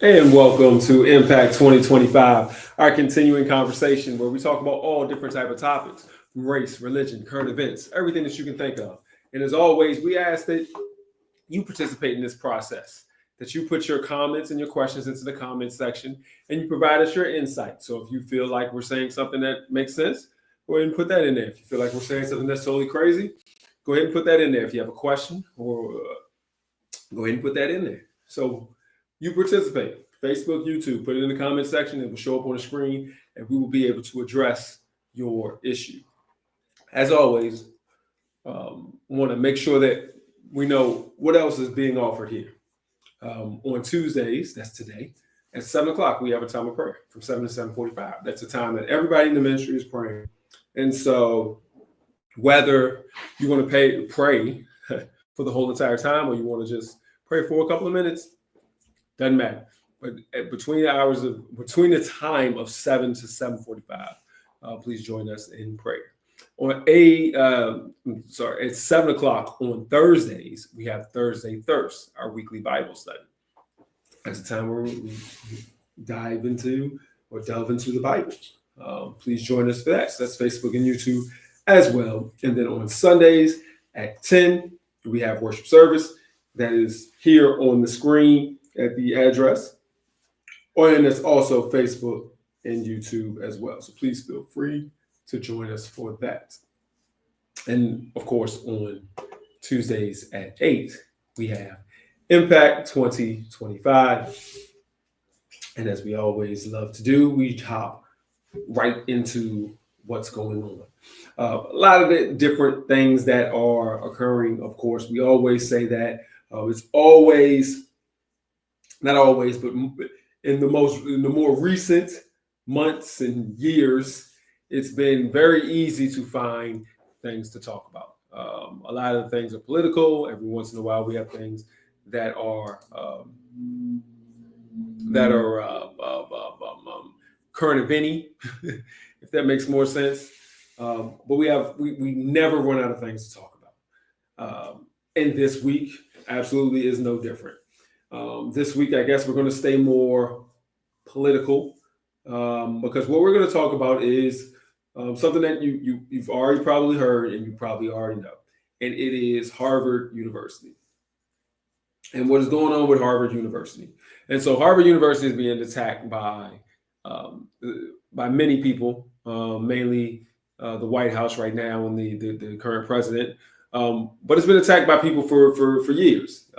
And welcome to Impact 2025, our continuing conversation where we talk about all different type of topics, from race, religion, current events, everything that you can think of. And as always, we ask that you participate in this process, that you put your comments and your questions into the comments section and you provide us your insight. So if you feel like we're saying something that makes sense, go ahead and put that in there. If you feel like we're saying something that's totally crazy, go ahead and put that in there. If you have a question or go ahead and put that in there. So you participate. Facebook, YouTube, put it in the comment section. It will show up on the screen and we will be able to address your issue. As always, want to make sure that we know what else is being offered here. On Tuesdays, that's today, at 7 o'clock, we have a time of prayer from 7 to 7:45. That's the time that everybody in the ministry is praying. And so whether you want to pray for the whole entire time or you want to just pray for a couple of minutes, doesn't matter. But between the time of 7 to 7:45, please join us in prayer. At 7 o'clock on Thursdays, we have Thursday Thirst, our weekly Bible study. That's the time where we delve into the Bible. Please join us for that. So that's Facebook and YouTube as well. And then on Sundays at 10, we have worship service that is here on the screen at the address. And it's also Facebook and YouTube as well. So please feel free to join us for that. And of course, on Tuesdays at 8, we have Impact 2025. And as we always love to do, we hop right into what's going on. A lot of the different things that are occurring, of course, we always say that it's always, not always, but in the more recent months and years, it's been very easy to find things to talk about. A lot of the things are political. Every once in a while, we have things that are current event-y, if that makes more sense. But we never run out of things to talk about. And this week absolutely is no different. This week, I guess we're going to stay more political because what we're going to talk about is something that you've already probably heard and you probably already know, and it is Harvard University and what is going on with Harvard University. And so Harvard University is being attacked by many people, mainly the White House right now and the current president. But it's been attacked by people for years.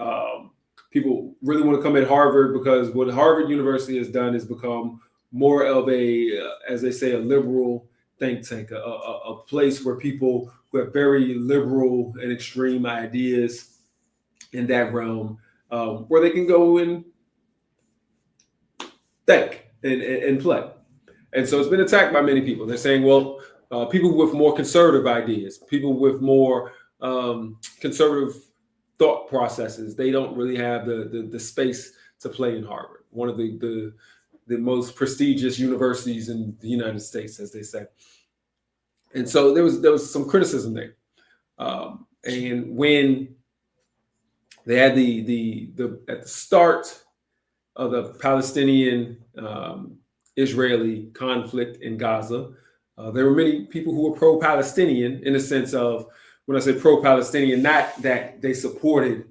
People really want to come at Harvard because what Harvard University has done is become more of as they say, a liberal think tank, a place where people who have very liberal and extreme ideas in that realm, where they can go and think and play. And so it's been attacked by many people. They're saying, well, people with more conservative ideas, people with more conservative thought processes, they don't really have the space to play in Harvard, one of the most prestigious universities in the United States, as they say. And so there was some criticism there. And when they had the at the start of the Palestinian Israeli conflict in Gaza, there were many people who were pro-Palestinian in the sense of, when I say pro-Palestinian, not that they supported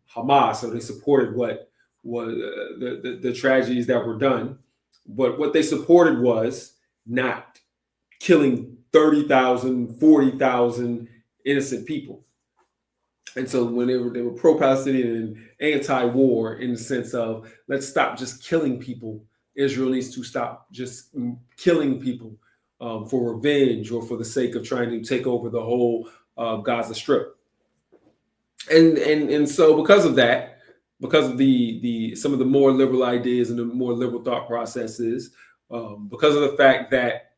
Hamas or they supported what was the tragedies that were done, but what they supported was not killing 30,000, 40,000 innocent people. And so when they were pro-Palestinian and anti-war in the sense of, let's stop just killing people. Israel needs to stop just killing people for revenge or for the sake of trying to take over the whole Gaza Strip. And so because of that, because of the some of the more liberal ideas and the more liberal thought processes, because of the fact that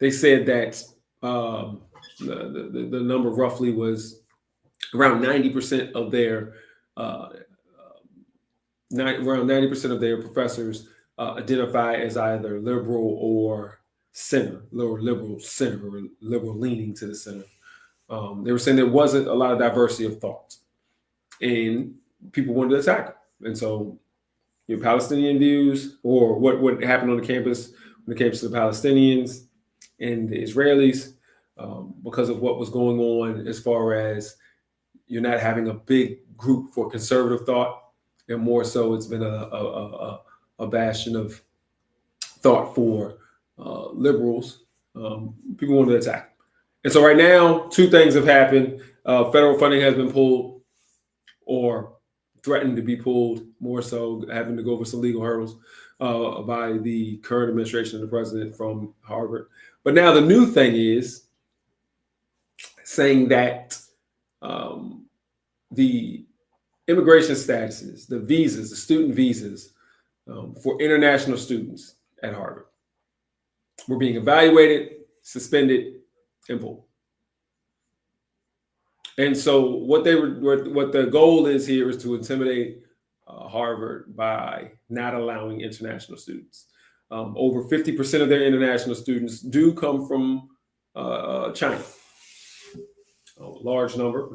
they said that the number roughly was around 90% of their around 90% of their professors identify as either liberal or center, or liberal center, or liberal leaning to the center. They were saying there wasn't a lot of diversity of thought, and people wanted to attack them. And so your Palestinian views, or what happened on the campus when it came to the Palestinians and the Israelis, because of what was going on as far as you're not having a big group for conservative thought, and more so it's been a bastion of thought for liberals. People wanted to attack. And so right now, two things have happened. Federal funding has been pulled or threatened to be pulled, more so having to go over some legal hurdles by the current administration and the president from Harvard. But now the new thing is saying that the immigration statuses, the visas, the student visas for international students at Harvard were being evaluated, suspended, and pulled. And so what the goal is here is to intimidate Harvard by not allowing international students. Over 50% of their international students do come from China. A large number,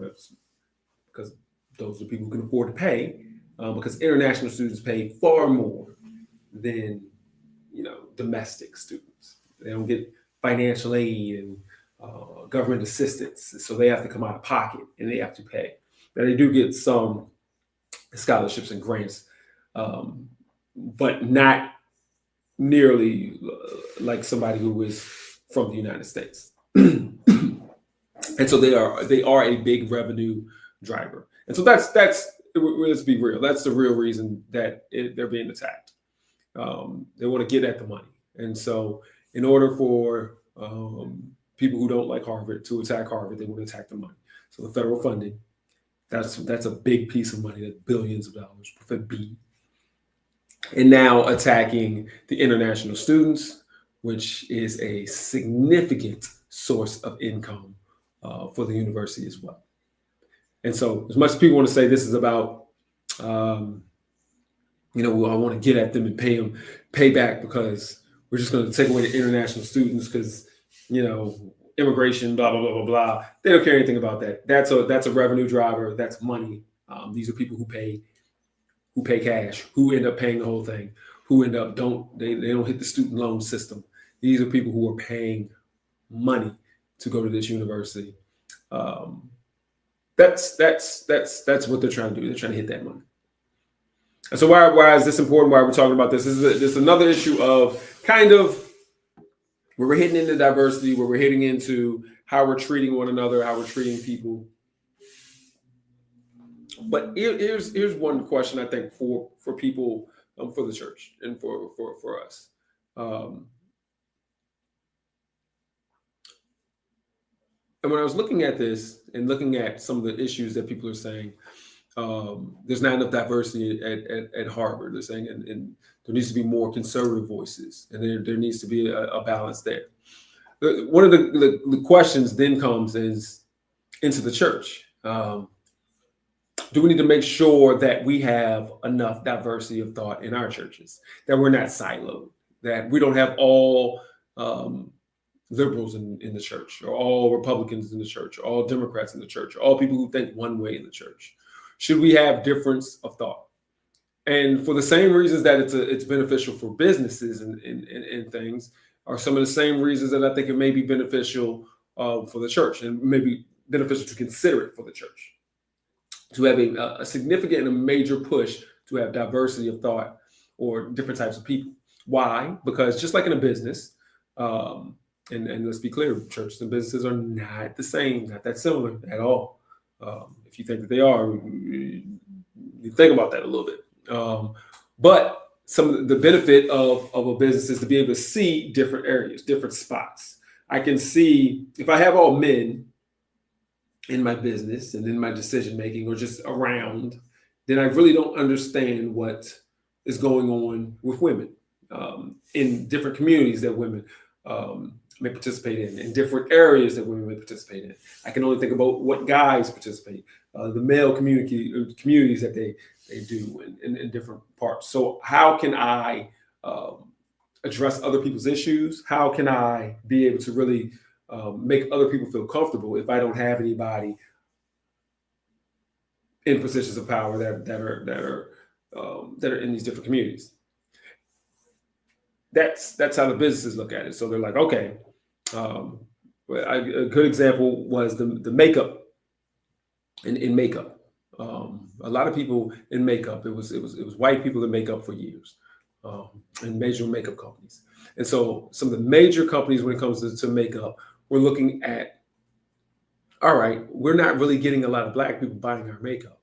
because those are people who can afford to pay, because international students pay far more than domestic students. They don't get financial aid and government assistance, so they have to come out of pocket and they have to pay. Now they do get some scholarships and grants, but not nearly like somebody who is from the United States. And so they are a big revenue driver. And so that's let's be real. That's the real reason that they're being attacked. They want to get at the money. And so in order for people who don't like Harvard to attack Harvard, they want to attack the money. So the federal funding, that's a big piece of money, that's billions of dollars per B. And now attacking the international students, which is a significant source of income for the university as well. And so as much as people want to say this is about, I want to get at them and pay back because we're just going to take away the international students because, immigration, blah, blah, blah, blah, blah. They don't care anything about that. That's a revenue driver. That's money. These are people who pay cash, who end up paying the whole thing, who end up they don't hit the student loan system. These are people who are paying money to go to this university. That's what they're trying to do. They're trying to hit that money. And so why is this important? Why we're talking about this? This is another issue of kind of where we're hitting into diversity, where we're hitting into how we're treating one another, how we're treating people. But here's one question I think for people, for the church and for us. And when I was looking at this and looking at some of the issues that people are saying, there's not enough diversity at Harvard. They're saying, and there needs to be more conservative voices, and there needs to be a balance there. One of the questions then comes is into the church. Do we need to make sure that we have enough diversity of thought in our churches, that we're not siloed, that we don't have all liberals in the church, or all Republicans in the church, or all Democrats in the church, or all people who think one way in the church? Should we have difference of thought? And for the same reasons that it's beneficial for businesses and things, are some of the same reasons that I think it may be beneficial for the church, and maybe beneficial to consider it for the church, to have a significant and a major push to have diversity of thought or different types of people. Why? Because just like in a business, and let's be clear, churches and businesses are not the same, not that similar at all. If you think that they are, you think about that a little bit. But some of the benefit of a business is to be able to see different areas, different spots. I can see, if I have all men in my business and in my decision making, or just around, then I really don't understand what is going on with women in different communities that women may participate in different areas that women may participate in. I can only think about what guys participate, the male communities that they do in different parts. So how can I address other people's issues? How can I be able to really make other people feel comfortable if I don't have anybody in positions of power that are that are in these different communities. That's how the businesses look at it. So they're like, okay, a good example was the makeup in makeup. A lot of people in makeup. It was white people in makeup for years, and major makeup companies. And so some of the major companies, when it comes to makeup, we're looking at, all right, we're not really getting a lot of black people buying our makeup.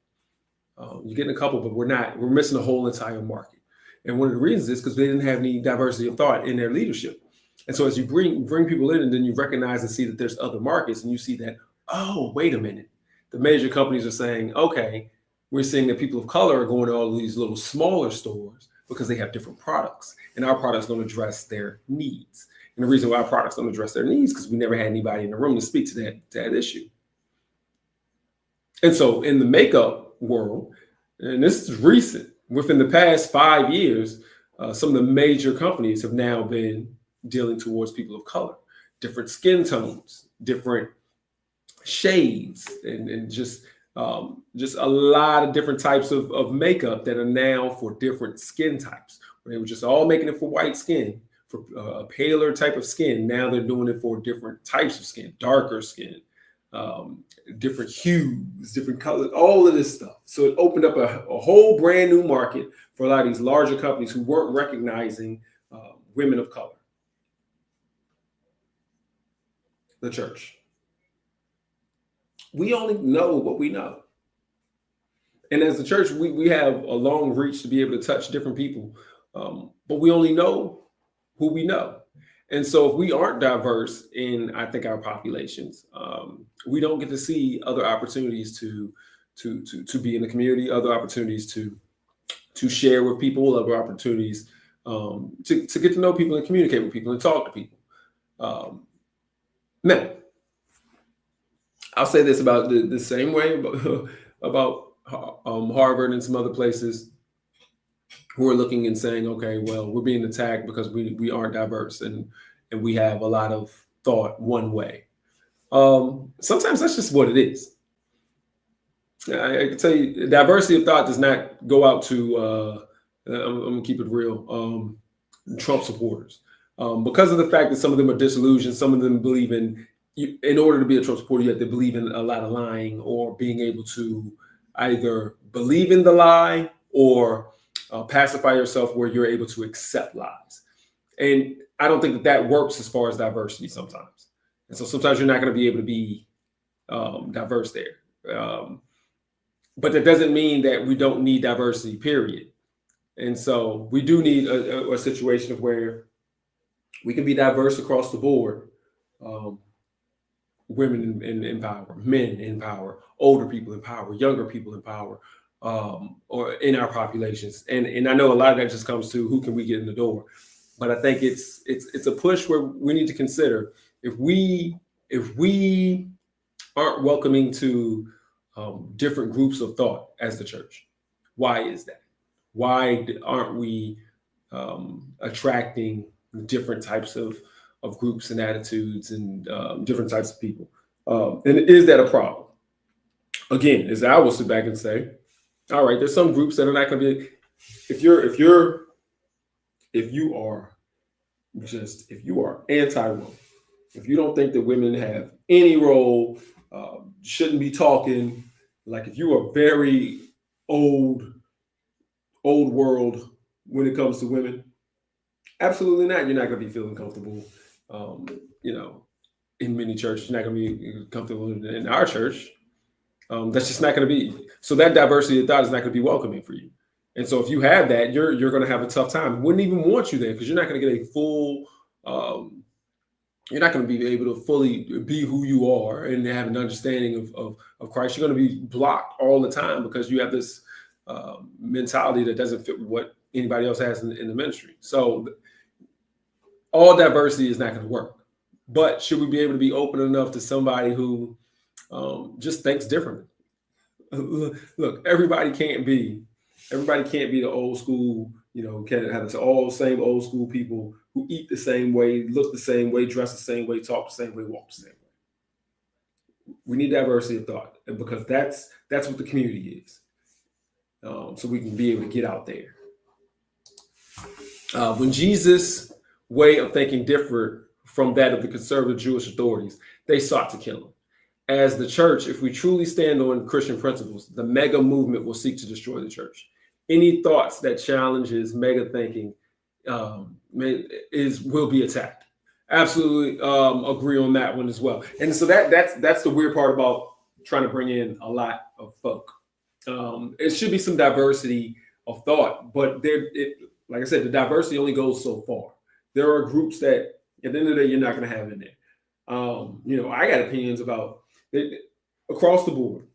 You're getting a couple, but we're missing the whole entire market. And one of the reasons is because they didn't have any diversity of thought in their leadership. And so as you bring people in, and then you recognize and see that there's other markets, and you see that, oh, wait a minute, the major companies are saying, okay, we're seeing that people of color are going to all of these little smaller stores because they have different products, and our products don't address their needs. And the reason why our products don't address their needs is because we never had anybody in the room to speak to that issue. And so in the makeup world, and this is recent, within the past 5 years, some of the major companies have now been dealing towards people of color, different skin tones, different shades, and just a lot of different types of makeup that are now for different skin types. They were just all making it for white skin, for a paler type of skin. Now they're doing it for different types of skin, darker skin, different hues, different colors, all of this stuff. So it opened up a whole brand new market for a lot of these larger companies who weren't recognizing women of color. The church. We only know what we know. And as the church, we have a long reach to be able to touch different people, but we only know who we know. And so if we aren't diverse in, I think, our populations, we don't get to see other opportunities to be in the community, other opportunities to share with people, other opportunities to get to know people and communicate with people and talk to people. Now, I'll say this about the same way about Harvard and some other places who are looking and saying, okay, well, we're being attacked because we aren't diverse and we have a lot of thought one way. Sometimes that's just what it is. I can tell you, diversity of thought does not go out to, I'm going to keep it real, Trump supporters. Because of the fact that some of them are disillusioned, some of them believe in order to be a Trump supporter, you have to believe in a lot of lying or being able to either believe in the lie or pacify yourself where you're able to accept lies. And I don't think that works as far as diversity sometimes. And so sometimes you're not going to be able to be diverse there. But that doesn't mean that we don't need diversity, period. And so we do need a situation of where we can be diverse across the board. Women in power, men in power, older people in power, younger people in power, or in our populations. And I know a lot of that just comes to who can we get in the door. But I think it's a push where we need to consider if we aren't welcoming to different groups of thought as the church. Why is that? Why aren't we attracting different types of groups and attitudes and different types of people? And is that a problem? Again, as I will sit back and say, all right, there's some groups that are not going to be. If you are anti-woman, if you don't think that women have any role, shouldn't be talking, like if you are very old world when it comes to women, absolutely not. You're not going to be feeling comfortable, in many churches. You're not going to be comfortable in our church. That's just not going to be. So that diversity of thought is not going to be welcoming for you. And so if you have that, you're going to have a tough time. Wouldn't even want you there because you're not going to get a full. You're not going to be able to fully be who you are and have an understanding of Christ. You're going to be blocked all the time because you have this mentality that doesn't fit what anybody else has in the ministry. So all diversity is not going to work. But should we be able to be open enough to somebody who just thinks differently? Look, everybody can't be the old school, can't have all the same old school people who eat the same way, look the same way, dress the same way, talk the same way, walk the same way. We need diversity of thought, and because that's what the community is. so we can be able to get out there. When Jesus' way of thinking differed from that of the conservative Jewish authorities, they sought to kill him. As the church, if we truly stand on Christian principles, the mega movement will seek to destroy the church. Any thoughts that challenges mega thinking will be attacked. Absolutely agree on that one as well. And so that's the weird part about trying to bring in a lot of folk. It should be some diversity of thought, but like I said, the diversity only goes so far. There are groups that at the end of the day you're not going to have in there. I got opinions about it across the board.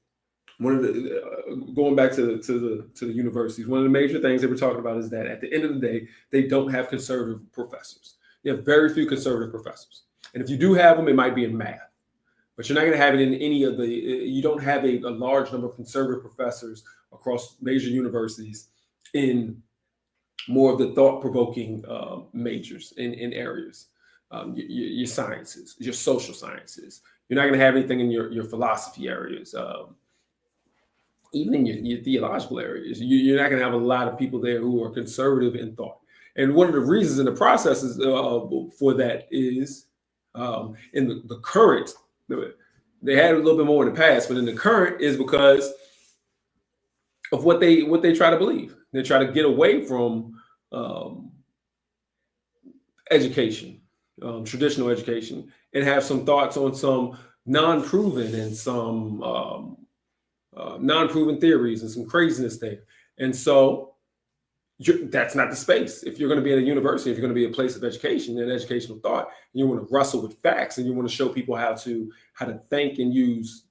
One of the going back to the universities, one of the major things they were talking about is that at the end of the day, they don't have conservative professors. You have very few conservative professors, and if you do have them, it might be in math, but you're not going to have it in any of the. You don't have a large number of conservative professors across major universities in more of the thought-provoking majors in areas. Your sciences, your social sciences. You're not going to have anything in your philosophy areas. Even in your theological areas, you're not going to have a lot of people there who are conservative in thought. And one of the reasons in the processes for that is in the current, they had a little bit more in the past, but in the current is because of what they try to believe. They try to get away from education, traditional education, and have some thoughts on some non-proven and some non-proven theories and some craziness there. And so that's not the space. If you're going to be at a university, if you're going to be a place of education and educational thought, and you want to wrestle with facts and you want to show people how to think and use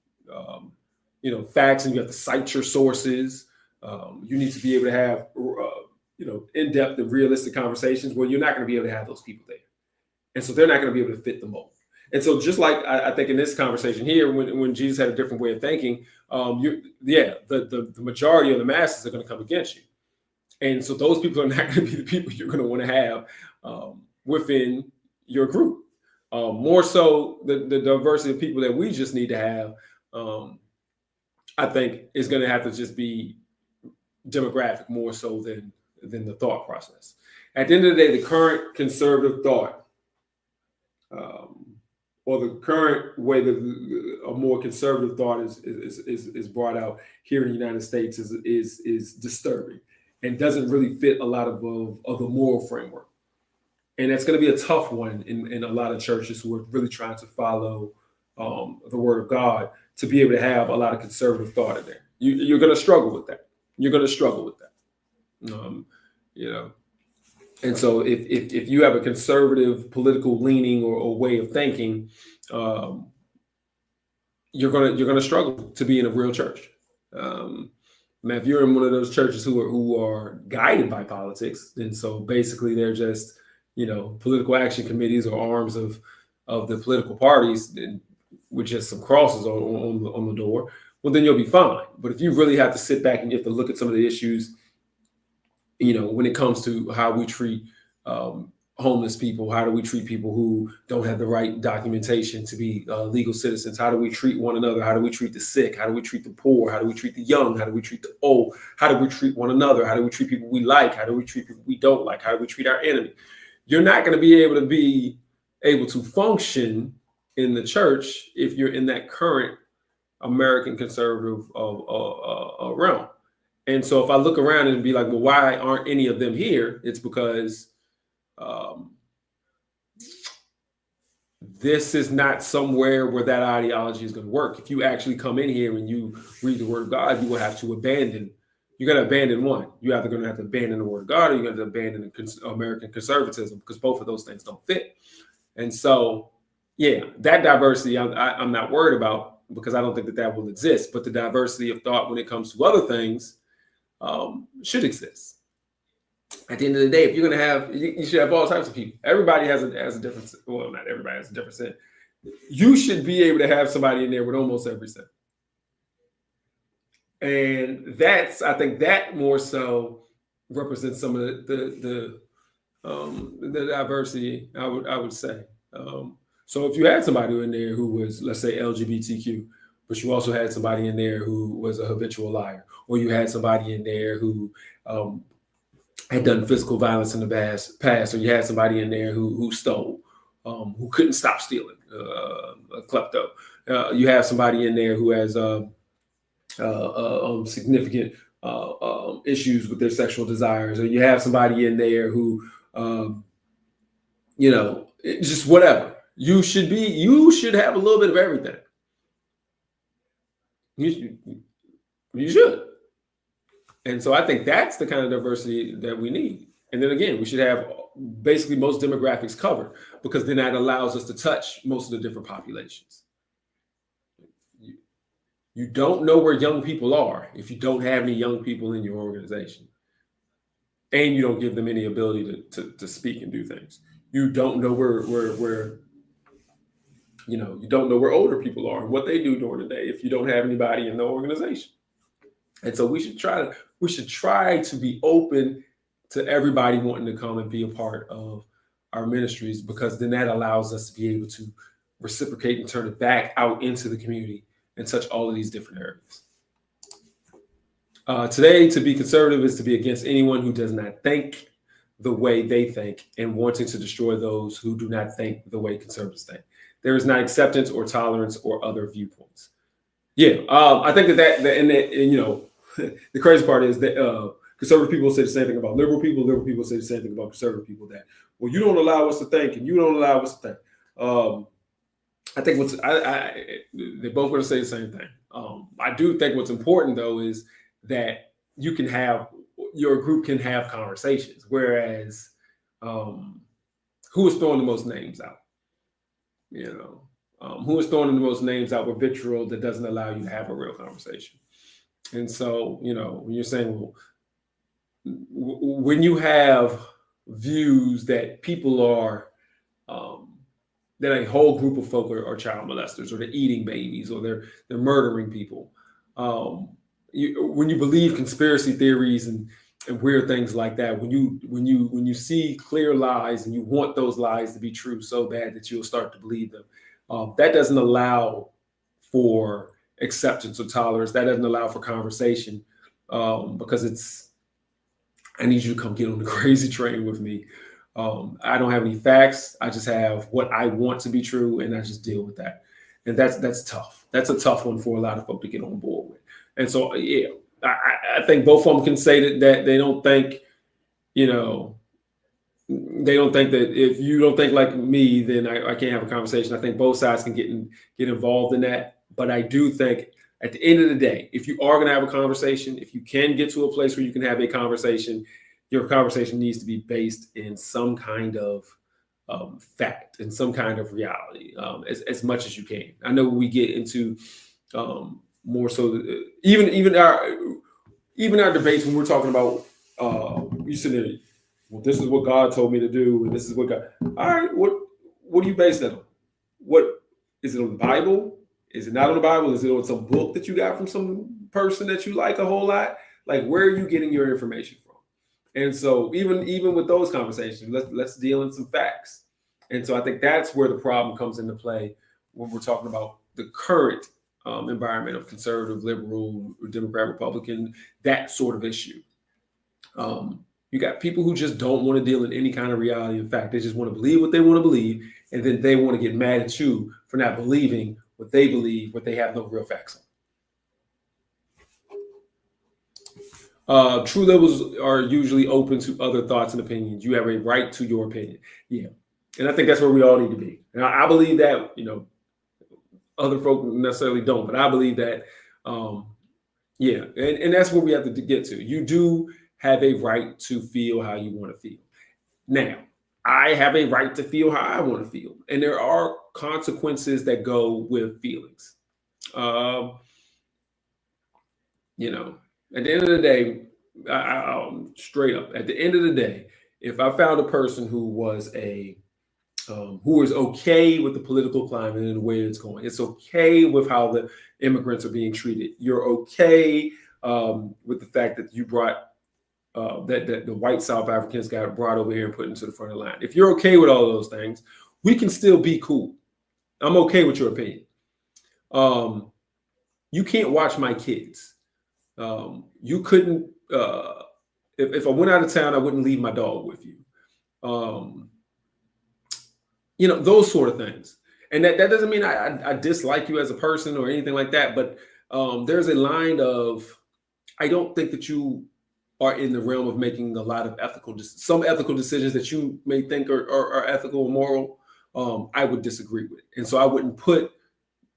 facts, and you have to cite your sources. You need to be able to have in-depth and realistic conversations. Well, you're not going to be able to have those people there, and so they're not going to be able to fit the mold. And so just like I think in this conversation here, when Jesus had a different way of thinking, the majority of the masses are going to come against you. And so those people are not going to be the people you're going to want to have within your group. More so the diversity of people that we just need to have, I think is going to have to just be demographic more so than the thought process. At the end of the day, the current conservative thought, or the current way that a more conservative thought is brought out here in the United States is disturbing and doesn't really fit a lot of the moral framework. And that's going to be a tough one in a lot of churches who are really trying to follow the word of God to be able to have a lot of conservative thought in there. You're going to struggle with that. You're going to struggle with that. And so if you have a conservative political leaning or way of thinking, you're gonna struggle to be in a real church. If you're in one of those churches who are guided by politics, then so basically they're just political action committees or arms of the political parties with just some crosses on the door. Well, then you'll be fine. But if you really have to sit back and you have to look at some of the issues, when it comes to how we treat homeless people, how do we treat people who don't have the right documentation to be legal citizens? How do we treat one another? How do we treat the sick? How do we treat the poor? How do we treat the young? How do we treat the old? How do we treat one another? How do we treat people we like? How do we treat people we don't like? How do we treat our enemy? You're not going to be able to function in the church if you're in that current American conservative realm. And so if I look around and be like, well, why aren't any of them here? It's because this is not somewhere where that ideology is going to work. If you actually come in here and you read the word of God, you will have to you're going to abandon one. You're either going to have to abandon the word of God or you're going to abandon American conservatism, because both of those things don't fit. And so, that diversity I'm not worried about, because I don't think that will exist. But the diversity of thought when it comes to other things should exist. At the end of the day, if you're going to have, you should have all types of people. Everybody has a different, well, not everybody has a different sin. You should be able to have somebody in there with almost every sin. And I think that more so represents some of the diversity, I would say. So if you had somebody in there who was, let's say, LGBTQ, but you also had somebody in there who was a habitual liar, or you had somebody in there who had done physical violence in the past, or you had somebody in there who stole, who couldn't stop stealing, a klepto. You have somebody in there who has significant issues with their sexual desires, or you have somebody in there who, just whatever. You should have a little bit of everything. You should. And so I think that's the kind of diversity that we need. And then again, we should have basically most demographics covered, because then that allows us to touch most of the different populations. You don't know where young people are if you don't have any young people in your organization, and you don't give them any ability to speak and do things. You don't know where you don't know where older people are and what they do during the day if you don't have anybody in the organization. And so we should try to be open to everybody wanting to come and be a part of our ministries, because then that allows us to be able to reciprocate and turn it back out into the community and touch all of these different areas. Today, to be conservative is to be against anyone who does not think the way they think and wanting to destroy those who do not think the way conservatives think. There is not acceptance or tolerance or other viewpoints. Yeah, I think that the crazy part is that conservative people say the same thing about liberal people. Liberal people say the same thing about conservative people. That, well, you don't allow us to think, and you don't allow us to think. I think they're both going to say the same thing. I do think what's important though is that your group can have conversations. Whereas, who is throwing the most names out? Who is throwing the most names out with vitriol that doesn't allow you to have a real conversation? And so, when you're saying, well, when you have views that people are, that a whole group of folk are child molesters, or they're eating babies, or they're murdering people, when you believe conspiracy theories and weird things like that, when you see clear lies and you want those lies to be true so bad that you'll start to believe them, that doesn't allow for acceptance or tolerance. That doesn't allow for conversation, because I need you to come get on the crazy train with me. I don't have any facts. I just have what I want to be true, and I just deal with that. And that's tough. That's a tough one for a lot of folk to get on board with. And so, yeah, I think both of them can say that they don't think, they don't think that if you don't think like me, then I can't have a conversation. I think both sides can get involved in that. But I do think at the end of the day, if you are going to have a conversation, if you can get to a place where you can have a conversation, your conversation needs to be based in some kind of fact and some kind of reality, as much as you can. I know we get into more so even our debates when we're talking about you said, well, this is what God told me to do, and this is what God. All right, what do you base that on? What is it on the Bible? Is it not on the Bible? Is it on some book that you got from some person that you like a whole lot? Like, where are you getting your information from? And so even with those conversations, let's deal in some facts. And so I think that's where the problem comes into play when we're talking about the current environment of conservative, liberal, Democrat, Republican, that sort of issue. You got people who just don't want to deal in any kind of reality. In fact, they just want to believe what they want to believe, and then they want to get mad at you for not believing what they believe, what they have no real facts on. True liberals are usually open to other thoughts and opinions. You have a right to your opinion. Yeah. And I think that's where we all need to be. And I believe that, other folk necessarily don't, but I believe that, yeah. And that's where we have to get to. You do have a right to feel how you want to feel. Now, I have a right to feel how I want to feel. And there are consequences that go with feelings. At the end of the day, straight up, at the end of the day, if I found a person who was who is okay with the political climate and the way it's going, it's okay with how the immigrants are being treated, you're okay with the fact that you brought that the white South Africans got brought over here and put into the front of the line. If you're okay with all of those things, we can still be cool. I'm okay with your opinion. You can't watch my kids. You couldn't. If I went out of town, I wouldn't leave my dog with you. Those sort of things. And that doesn't mean I dislike you as a person or anything like that. But there's a line of, I don't think that you are in the realm of making a lot of some ethical decisions that you may think are ethical or moral. I would disagree with. And so I wouldn't put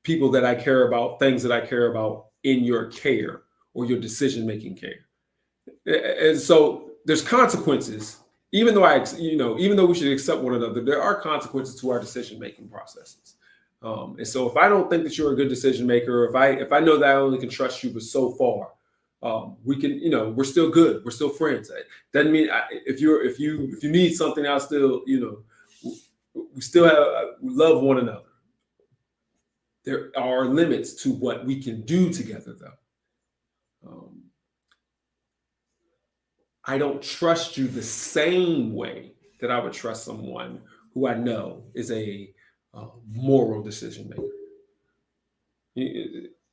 people that I care about, things that I care about, in your care or your decision-making care. And so there's consequences, even though we should accept one another, there are consequences to our decision-making processes. And so if I don't think that you're a good decision maker, if I know that I only can trust you but so far, we can, we're still good. We're still friends. Doesn't mean if you need something, I'll still, we still we love one another. There are limits to what we can do together, though. I don't trust you the same way that I would trust someone who I know is a moral decision maker.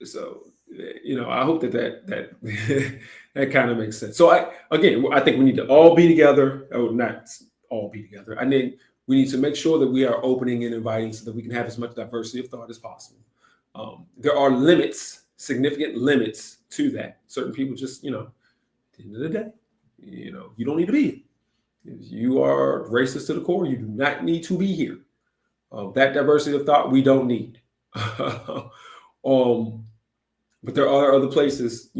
So, I hope that that kind of makes sense. So I think we need to all be together. Oh, not all be together. I think we need to make sure that we are opening and inviting so that we can have as much diversity of thought as possible. There are limits, significant limits to that. Certain people just, at the end of the day, you don't need to be here. If you are racist to the core, you do not need to be here. That diversity of thought we don't need. But there are other places,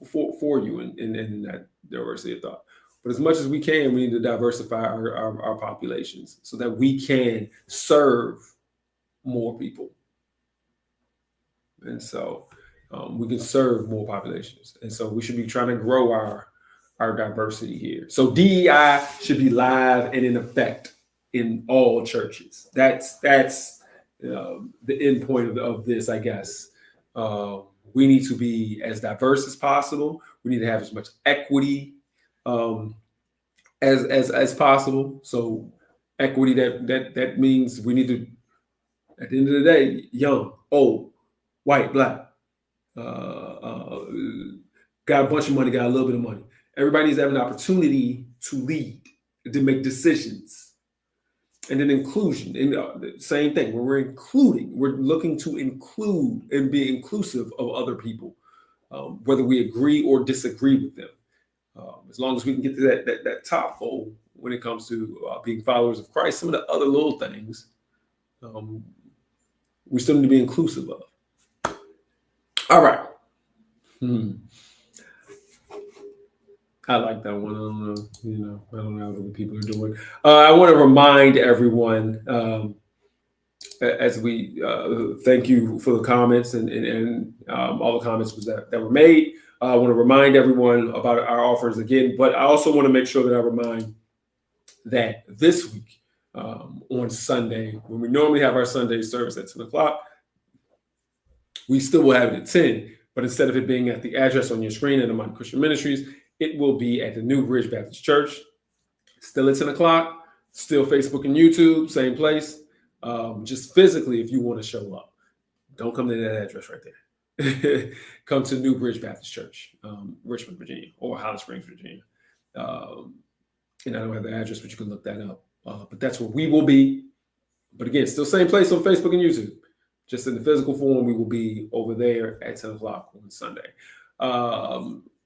for you in that diversity of thought. But as much as we can, we need to diversify our populations so that we can serve more people. And so we can serve more populations. And so we should be trying to grow our diversity here. So DEI should be live and in effect in all churches. That's the end point of this, I guess. We need to be as diverse as possible. We need to have as much equity as possible. So equity that means we need to, at the end of the day, young, old, white, black, got a bunch of money, got a little bit of money. Everybody needs to have an opportunity to lead, to make decisions. And then inclusion, same thing. When we're looking to include and be inclusive of other people, whether we agree or disagree with them. As long as we can get to that top goal when it comes to being followers of Christ, some of the other little things we still need to be inclusive of. All right. I like that one. I don't know what other people are doing. I want to remind everyone, as we thank you for the comments and all the comments that were made. I want to remind everyone about our offers again, but I also want to make sure that I remind that this week on Sunday, when we normally have our Sunday service at 10 o'clock, we still will have it at 10, but instead of it being at the address on your screen at Amani Christian Ministries, it will be at the New Bridge Baptist Church, still at 10 o'clock, still Facebook and YouTube, same place. Just physically, if you want to show up, don't come to that address right there. Come to New Bridge Baptist Church, Richmond, Virginia, or Holly Springs, Virginia. And I don't have the address, but you can look that up. But that's where we will be. But again, still same place on Facebook and YouTube. Just in the physical form, we will be over there at 10 o'clock on Sunday.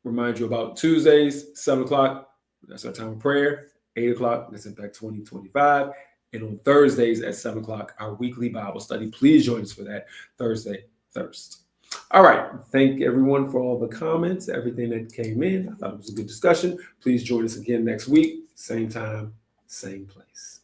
Remind you about Tuesdays, 7 o'clock. That's our time of prayer. 8 o'clock, that's Impact 2025. And on Thursdays at 7 o'clock, our weekly Bible study. Please join us for that Thursday Thirst. All right. Thank everyone for all the comments, everything that came in. I thought it was a good discussion. Please join us again next week. Same time, same place.